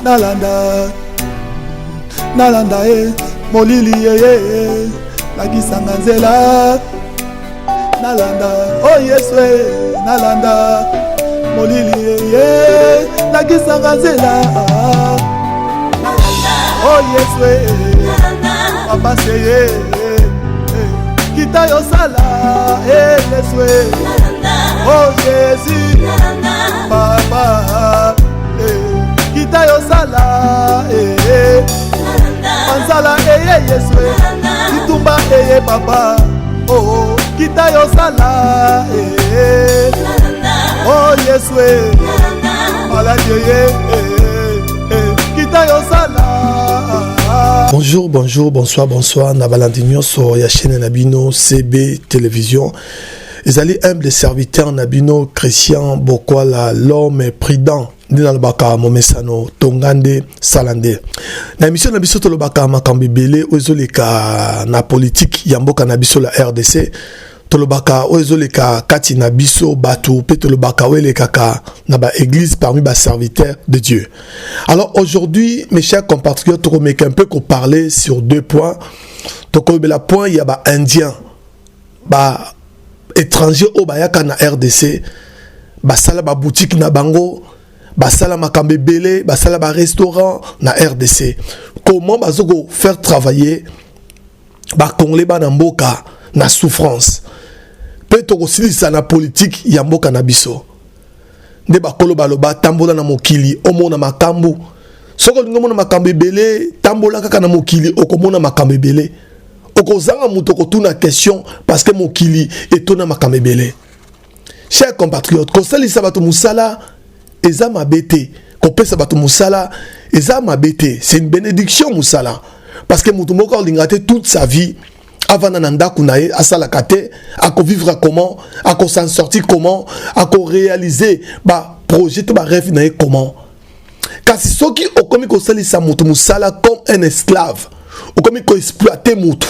nalanda nalanda molili lakisanga nzela nalanda oh Yesu nalanda molili lakisanga nzela oh Yesu papa seye kita yo sala Yesu oh Jésus papa kita yo sala Ansala Yesu Kitumba papa oh kita yo sala oh Yesu maladie kita yo sala. Bonjour, bonjour, bonsoir, bonsoir. Na Valentinio sur ya chaîne Nabino CB Télévision. Ils allaient humble serviteur Nabino Christian Bokwala l'homme prudent. Dina lobaka momesano tongande salande na émission na biso to lobaka makambi belé ozoleka na politique ya mboka na biso la RDC to lobaka ozoleka kati na biso batu pe to lobaka weleka ka na ba église parmi ba serviteurs de Dieu. Alors aujourd'hui mes chers compatriotes to komeka un peu ko parler sur deux points. To ko la point ya ba indien ba étranger au bayaka na RDC ba sala ba boutique na bango basala makambe belé, basala ba restaurant na RDC. Comment bazoko faire travailler ba congolais ba na mboka na souffrance. Peut-être aussi ça na politique ya mboka na biso. Nde ba kolo baloba tambola na mokili omona makambu. Soko ngomona makambe belé, tambola kaka na mokili okomona makambe belé. Okozanga muto ko tuna question parce que mokili etona makambe belé. Chers compatriotes, kosali sabato musala Eza mabete, kopesa bato musala, eza mabete, c'est une bénédiction musala. Parce que mutumoko lingate toute sa vie, avant nananda kunae, asala kate, ako vivre comment, ako s'en sortir comment, ako réaliser, ba projet, ba rêve nae comment. Car si ceux qui ont commis kosali sa mutu musala comme un esclave, ont commis ko exploiter mutu,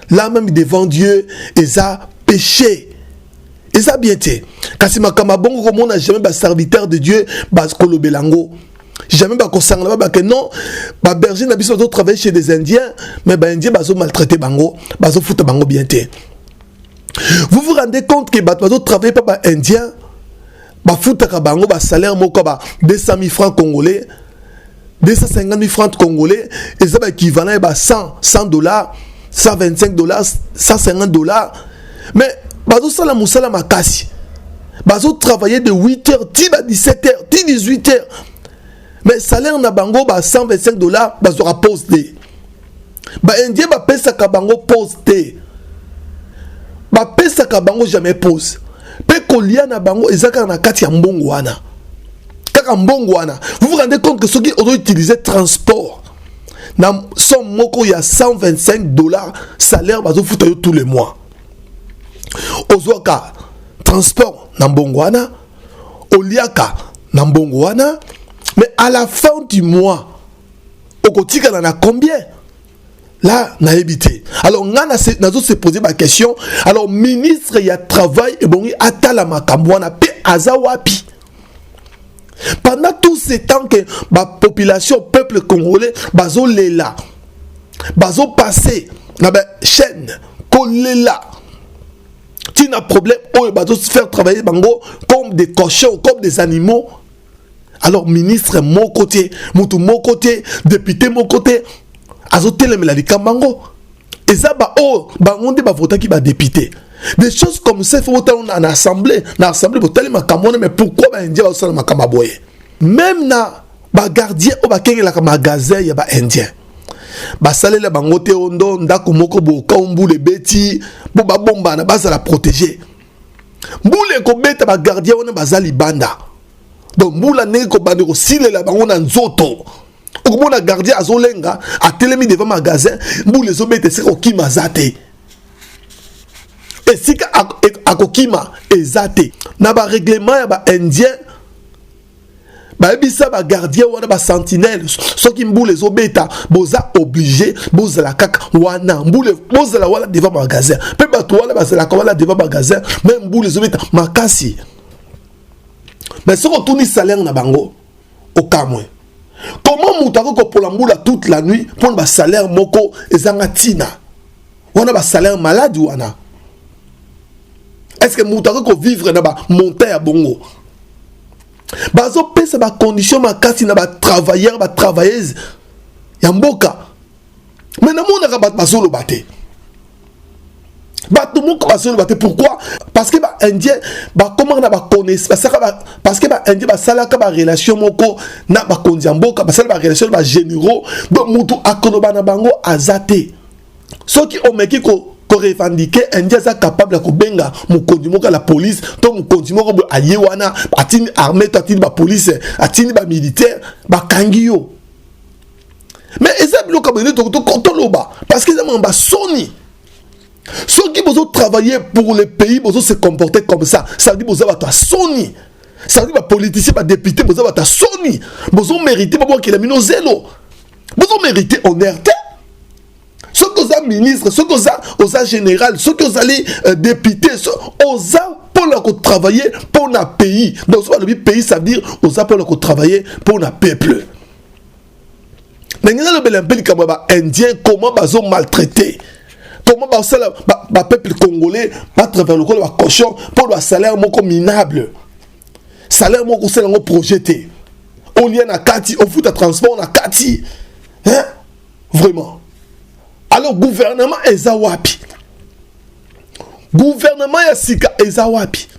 là même devant Dieu, eza péché. Et ça bien été. Car si ma kamabongo comme on n'a jamais ba serviteur de Dieu, bas kolobelango. Jamais ba kosangla ba que non, ba berger n'a besoin de travailler chez des Indiens, mais ba Indiens baso maltraiter bango, baso foutre bango bien été. Vous vous rendez compte que baso travailler pas ba Indien, ba foutre ka bango ba salaire moko ba 200 000 francs congolais, 250 000 francs congolais, et ça ba équivalent ba 100 $, 125 $, 150 $. Mais bazo sala musala makasi. Bazo travailler de 8h à 17h, 18h. Mais salaire na bango ba 125 $, bazo ra poste. Ba indien ba pesa ka bango poste. Ba pesa ka bango jamais pose. Pe kolia na bango ezaka na kati ya mbongo wana. Kaka mbongo wana. Vous vous rendez compte que ceux qui ont utilisé transport na somme moko ya 125 $, salaire bazo futa yo tous les mois. Ozoka transport na mbongwana, oliaka na mbongwana, mais à la fin du mois, okotika na combien? Là, na évité. Alors, on a se poser ma question. Alors, ministre, il y a travail et bon, atala makambwana pe azawapi. Pendant tout ce temps que la population, peuple congolais, bazo lela, bazo passé, na chaîne, kolela. Tu n'as problème, on va se faire travailler bango comme des cochons, comme des animaux. Alors, ministre, mon côté, moutou, mon côté, député, mon côté, azote le meladi kambango. Et ça, oh, on va voter qui va député. Des choses comme ça, il faut voter en assemblée, pour tellement makamone, mais pourquoi va indien va ma kamaboye? Même na, gardien, ou kenge la magasin, il y a indien. Basale la bangote ondo ndako moko boka mbule beti bo ba bomba na basa la protéger mbule ko beta ba gardien wana bazali banda donc mbula ne ko bande ko sile la bango na nzoto okomona gardien azolenga atelemi devant magasin mbule zo beta se ko kima zate et sika akokima ezate na ba règlement ya ba indien ba ebisa ba gardien wana ba sentinelle soki mbule zo beta boza obligé boza la kaka wana mbule boza la wala devant magasin pe ba to wana ba la wala devant magasin même mbule zo beta makasi mais soko tuni salaire na bango okamwe Comment moutako ko polambula toute la nuit pour un salaire moko ezanga tina? On a un salaire malade ou ana? Est-ce que moutako ko vivre na ba monter à bongo? Bazo pesa ba condition makati na ba travailleur ba travailleuse ya mboka. Mais na mona ka ba solo baté. Bato moko ba solo baté pourquoi? Parce que ba indien ba comment na ba connaisse parce que ba indien ba sala ka ba relation moko na ba konzi mboka ba sala ba relation ba généraux donc mutu akoloba na bango azate. Ceux qui ont meki ko revendiquer indien ça capable ko benga mukondi moko la police to mukondi moko allié wana atini armée to atini ba police atini ba militaire ba kangio. Mais exemple lo kabene to loba parce que ça m'a soni. Ceux qui vont travailler pour le pays, vont se comporter comme ça. Ça veut dire que vous avez ta Sony. Ça veut dire que les politiciens, les députés, vous avez ta Sony. Vous avez mérité, vous avez mis nos zélos. Vous avez mérité honnêteté. Ceux qui ont ministre, ceux qui ont général, ceux qui ont député, vous avez pour travailler pour notre pays. Donc, le pays, ça veut dire que vous avez pour travailler pour notre peuple. Mais nous avons un pays comme Indien, comment ils ont maltraité. Comment le peuple congolais va travers le col de cochon pour le salaire minable. Salaire projeté. On y a un kati, on fout un transport, on a kati. Hein? Vraiment. Alors, gouvernement est zawapi. Gouvernement est sika est zawapi.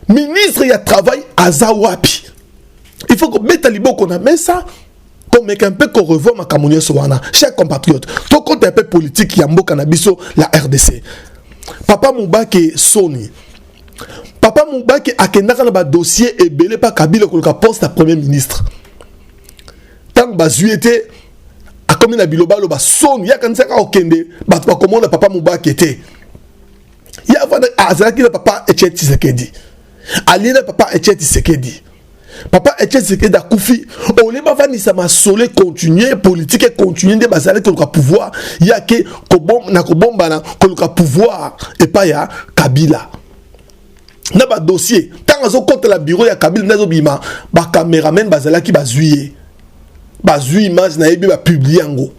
Ministre y a travail à zawapi. Il faut que mette libo qu'on a mis ça. Comme un peu qu'on revoit ma camonnier soana, chers compatriotes, tout compte un peu politique, Yambo Cannabiso, la RDC. Papa Moubaki Sony. Papa Moubaki a un dossier et belé par Kabila qui a poste à premier ministre. Tant que était à comme un biloba, le Sony, il y a quand ça au Kende, pas comment le papa Moubaki était. Il y a un Azaki le papa Etienne Tshisekedi. Ali le papa Etienne Tshisekedi. Papa Etienne Tshisekedi a koufi. On les bavani ça m'a solé continuer politique et continuer de basaler que le pouvoir. Il y a que Kobomba na que le pouvoir et pas ya Kabila. Na ba dossier. Tant azo contre la bureau ya Kabila nazo bima ba caméraman bazala ki bazuye. Bazuye image na yebi ba publier ngo.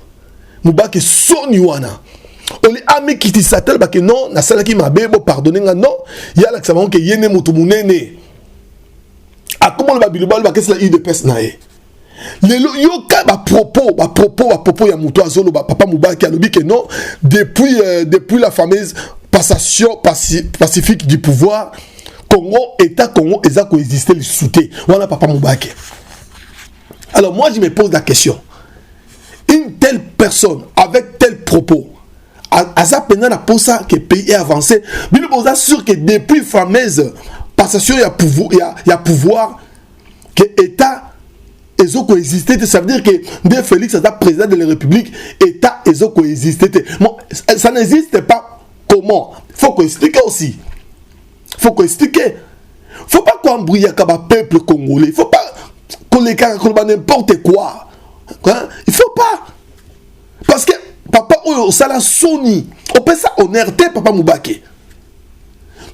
Mubaki soni wana. On les amis qui s'attellent ba que non na sala ki mabe bo pardonner non. Il y a là que ça va que yene mutu munene. A comment le babilobal va que c'est la UDPS nae. Le yoka ba propos ya muto azolo ba papa Moubaki a lobi que non depuis la fameuse passation pacifique du pouvoir Congo eza coexister le soutien. Voilà papa Moubaki. Alors moi je me pose la question. Une telle personne avec tel propos à ça pendant la pour ça que le pays est avancé. Mais nous sommes sûr que depuis la fameuse passation il y a pouvoir que l'État est coexisté. Ça veut dire que dès Félix est président de la République, l'État est coexisté. Bon, ça n'existe pas. Comment? Il faut qu'on explique aussi. Il faut qu'on explique. Il ne faut pas qu'on embrouille avec le peuple congolais. Il ne faut pas qu'on les caracole n'importe quoi. Hein? Il ne faut pas. Parce que papa, ça la Sony. On peut ça honnêteté, papa Moubaki.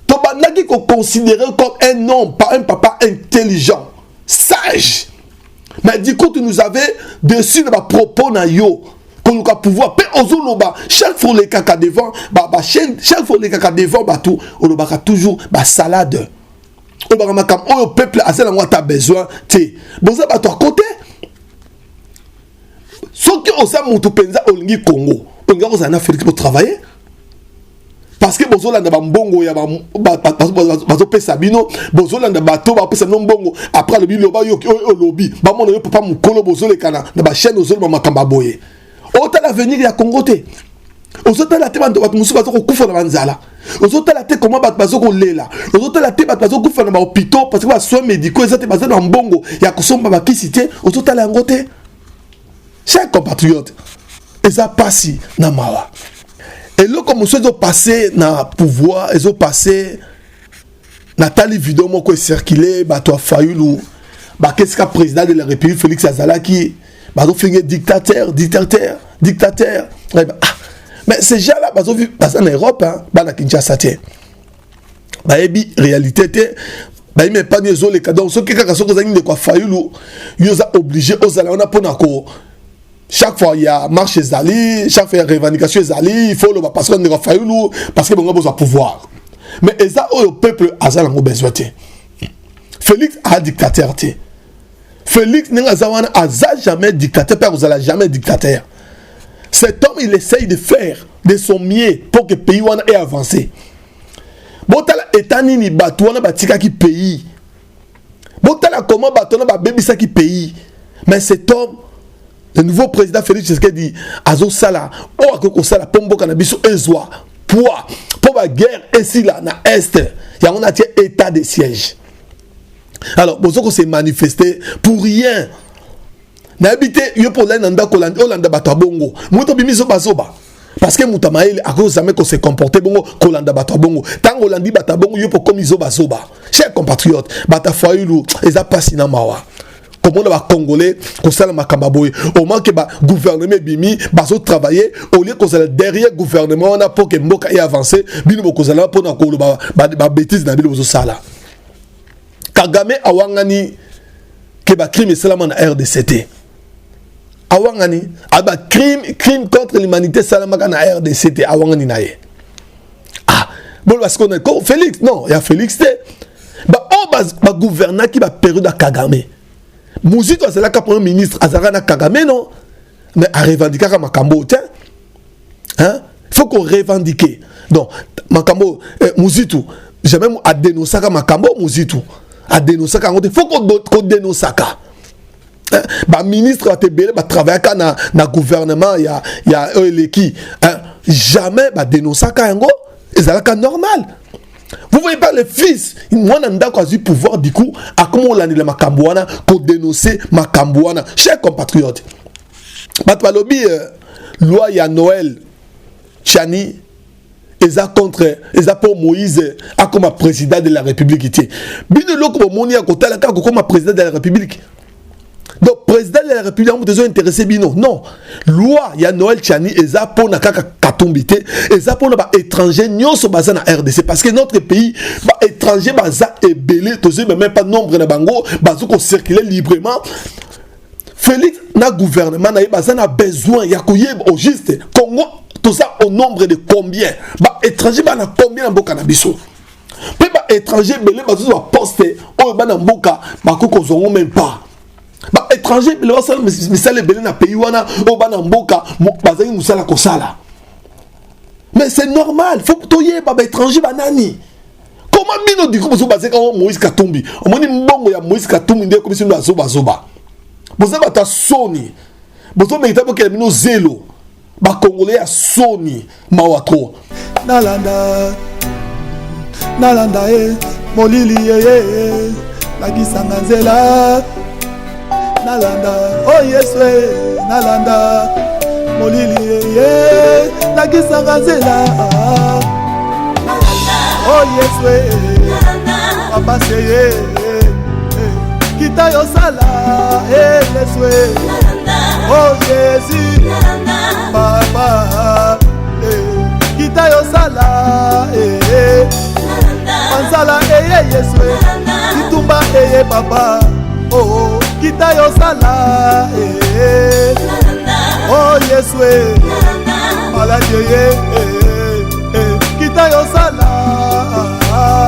Tobanaki qu'on considérait comme un homme, pas un papa intelligent, sage. Mais du coup, tu nous avais dessus de ma propos na yo. Qu'on nous a pouvoir. Chaque fois les caca devant, chaque fois les caca devant, tout, on a toujours salade. On a peuple à celle où tu as besoin. Bon, ça va toi côté. Ceux qui ont ça, mon tout penza, au Congo. On a fait pour travailler. Parce que bozolanda bambongo ya bazopesa bino bozolanda bato bapesa no mbongo après le biloba yo lobby bamona yo papa mukolo bozolekana na ba chaîne ozolba makamba boye ota l'avenir ya Congo te ozotala te bantu musu bazoko kufa na banzala ozotala te comment bato bazoko lela ozotala te bato bazoko kufa na ba hôpitaux parce que ba soins médicaux ezate bazana na mbongo ya kosomba bakisi te ozotala yango te. Chers compatriotes eza pasi na mawa. Et là, comme ils ont passé dans le pouvoir, ils ont passé dans la vidéo qui est circulée, Bato Fayoulou, qu'est-ce que le président de la République, Félix Azalaki, ils ont fait dictateur. Mais ces gens-là, ils ont vu en Europe, à Kinshasa, réalité, il me pas les les donc ce qui est quelque de quoi fayulu ils sont obligés aux allons on chaque fois il y a marche zali chaque fois il y a revendication zali il faut le parce qu'on est fayulu parce que bon besoin pouvoir mais ça au peuple azal en besoin. Félix a dictateur. Félix n'a jamais dictateur, père, vous allez jamais dictateur. Cet homme, il essaye de faire de son mieux pour que le pays ait avancé. Bon, t'as l'état ni batouana batika qui pays. Bon, t'as comment batouana ba baby ça qui pays. Mais cet homme, le nouveau président Félix Tshisekedi dit Azo Sala, oh akoko Sala pombo kanabiso ezwa pour la guerre ici là na est. Il y a un état de siège. Alors, pour ça qu'on s'est manifesté pour rien. N'habité, yo pour l'Enda Kolanda, Olanda Batabongo. Mouto bimiso basoba. Parce que Moutamaïl, à cause de qu'on s'est comporté bongo, Kolanda Batabongo. Tant Olandi Batabongo, yo pour comme iso basoba. Chers compatriotes, Batafoyulu, ils a pas sinamawa. Comment on va Congolais, qu'on s'est la Kambaboy. Au moins que le gouvernement Bimi, baso travailler, au lieu qu'on soit derrière le gouvernement, on a pour que Mboka ait avancé, bino qu'on soit là pour nous ba bêtise na bilo sala. Kagame awangani que ba crime salaman na RDCT. Awangani aba crime contre l'humanité salaman na RDCT awangani nae. Ah, bon parce qu'on est Félix non, il y a Félix té. Ba gouverneur qui va période à Kagame. Mouzito c'est là que premier ministre azara na Kagame non. Mais à revendiquer comme Makambo tiens. Hein? Il faut qu'on revendique. Donc Makambo Mouzito, j'ai même à dénoncer comme Makambo Mouzito. À dénoncer quand il faut qu'on dénonce ça. Bah ministre a été belé bah travailler quand na gouvernement il y a qui jamais bah dénoncer quand et ça là normal. Vous voyez pas le fils moi n'anda quoi du pouvoir du coup à comment on l'a dit le Makambouana qu'on dénoncer Makambouana chers compatriotes. Batalobi loi ya Noël Chani Eza contre, Eza pour Moïse, a comme président de la République. Bino loko moni a côté la comme président de la République. Donc président de la République, on besoin intéressé bino. Non, loi ya Noël Chani Eza pour na kaka katombité, Eza pour na étranger nyonso baza na RDC parce que notre pays ba étranger baza est belé, tous même pas nombre na bango, bazo ko circuler librement. Félix na gouvernement na baza na besoin ya koyeb au juste Congo. Tout ça au nombre de combien? Bah étranger bah na combien en boka na biso? Puis bah étranger belé bah tout va poster oh bah na boka bah koko zongo même pas. Bah étranger belé bah ça misale belé na pays wana oh bah na boka bah zali musala kosala. Mais c'est normal, faut toyer bah étranger bah nani. Comment bino du coup bah c'est quand Moïse Katumbi. On m'a dit mbongo ya Moïse Katumbi ndé comme si nous azoba zoba. Boza ba ta soni. Bozo mérite pas que bino zélo. Ba Congolais a Sony Mawatro. Nalanda molili la gisanga nzela. Nalanda oh Yeswe Nalanda molili la gisanga nzela. Oh Yeswe papa seye kita yo sala Yeswe. Oh Jésus Papa kita yo sala Ansala Yeswe Kitumba Papa Oh kita yo sala Oh Yeswe Maladie kita yo sala